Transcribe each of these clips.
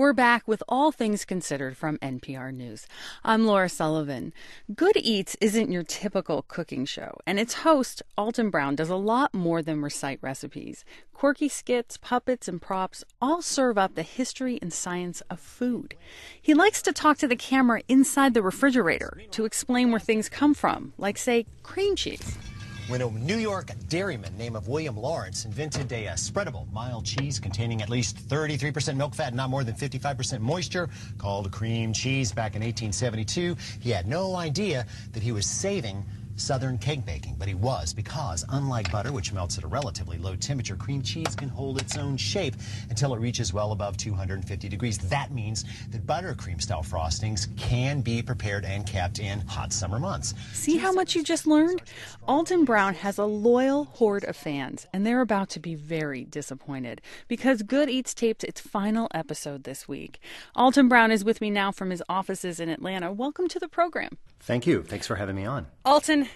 We're back with All Things Considered from NPR News. I'm Laura Sullivan. Good Eats isn't your typical cooking show, and its host, Alton Brown, does a lot more than recite recipes. Quirky skits, puppets, and props all serve up the history and science of food. He likes to talk to the camera inside the refrigerator to explain where things come from, like, say, cream cheese. When a New York dairyman named William Lawrence invented a spreadable mild cheese containing at least 33% milk fat and not more than 55% moisture called cream cheese back in 1872, he had no idea that he was saving Southern cake baking, but he was, because unlike butter, which melts at a relatively low temperature, cream cheese can hold its own shape until it reaches well above 250 degrees. That means that buttercream style frostings can be prepared and kept in hot summer months. See how much you just learned? Alton Brown has a loyal horde of fans, and they're about to be very disappointed because Good Eats taped its final episode this week. Alton Brown is with me now from his offices in Atlanta. Welcome to the program. Thank you. Thanks for having me on. Alton,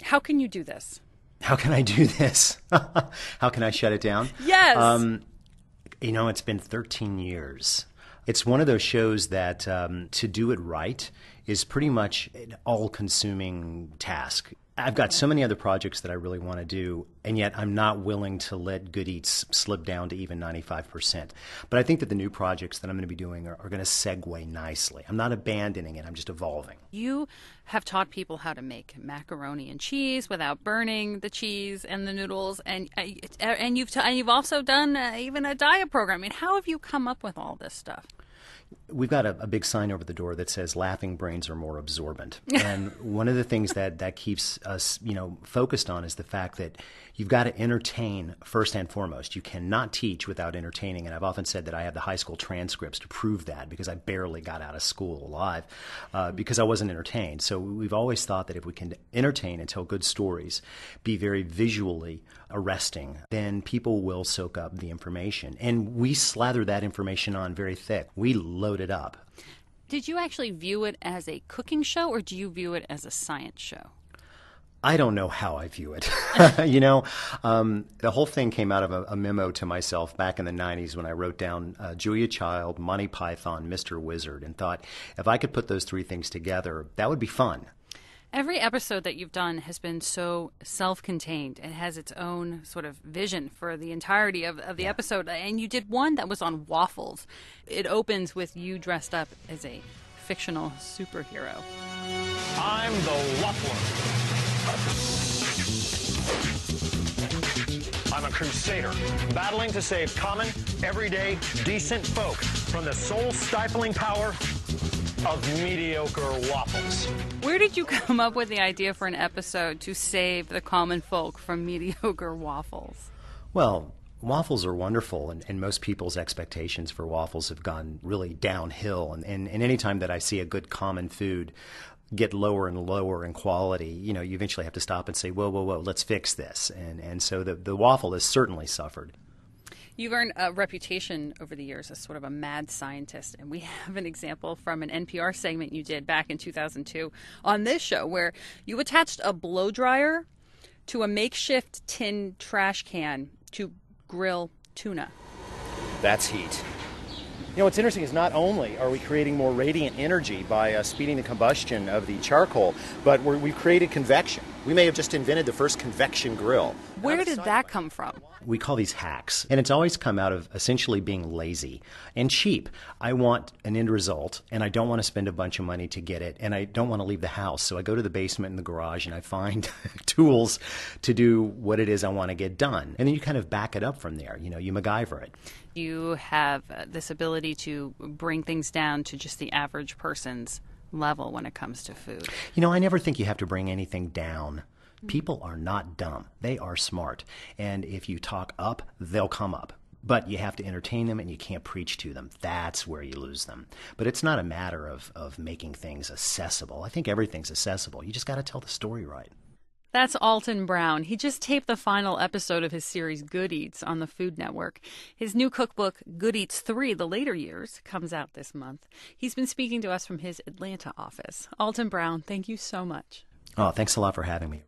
how can you do this? How can I do this? How can I shut it down? Yes. It's been 13 years. It's one of those shows that to do it right is pretty much an all-consuming task. I've got so many other projects that I really want to do, and yet I'm not willing to let Good Eats slip down to even 95%. But I think that the new projects that I'm going to be doing are going to segue nicely. I'm not abandoning it. I'm just evolving. You have taught people how to make macaroni and cheese without burning the cheese and the noodles, and you've also done even a diet program. I mean, how have you come up with all this stuff? We've got a big sign over the door that says laughing brains are more absorbent. And one of the things that keeps us, focused on is the fact that you've got to entertain first and foremost. You cannot teach without entertaining. And I've often said that I have the high school transcripts to prove that, because I barely got out of school alive because I wasn't entertained. So we've always thought that if we can entertain and tell good stories, be very visually arresting, then people will soak up the information. And we slather that information on very thick. We load it up. Did you actually view it as a cooking show, or do you view it as a science show? I don't know how I view it. The whole thing came out of a memo to myself back in the 90s when I wrote down Julia Child, Monty Python, Mr. Wizard, and thought if I could put those three things together, that would be fun. Every episode that you've done has been so self-contained. It has its own sort of vision for the entirety of the episode. And you did one that was on waffles. It opens with you dressed up as a fictional superhero. I'm the Waffler. I'm a crusader, battling to save common, everyday, decent folk from the soul-stifling power of mediocre waffles. Where did you come up with the idea for an episode to save the common folk from mediocre waffles? Well, waffles are wonderful, and most people's expectations for waffles have gone really downhill. And any time that I see a good common food get lower and lower in quality, you eventually have to stop and say, whoa, let's fix this. And so the waffle has certainly suffered. You've earned a reputation over the years as sort of a mad scientist, and we have an example from an NPR segment you did back in 2002 on this show where you attached a blow dryer to a makeshift tin trash can to grill tuna. That's heat. What's interesting is not only are we creating more radiant energy by speeding the combustion of the charcoal, but we've created convection. We may have just invented the first convection grill. Where did that come from? We call these hacks, and it's always come out of essentially being lazy and cheap. I want an end result, and I don't want to spend a bunch of money to get it, and I don't want to leave the house. So I go to the basement and the garage, and I find tools to do what it is I want to get done. And then you kind of back it up from there. You MacGyver it. You have this ability to bring things down to just the average person's level when it comes to food. I never think you have to bring anything down. People are not dumb. They are smart. And if you talk up, they'll come up. But you have to entertain them, and you can't preach to them. That's where you lose them. But it's not a matter of making things accessible. I think everything's accessible. You just got to tell the story right. That's Alton Brown. He just taped the final episode of his series Good Eats on the Food Network. His new cookbook, Good Eats 3, The Later Years, comes out this month. He's been speaking to us from his Atlanta office. Alton Brown, thank you so much. Oh, thanks a lot for having me.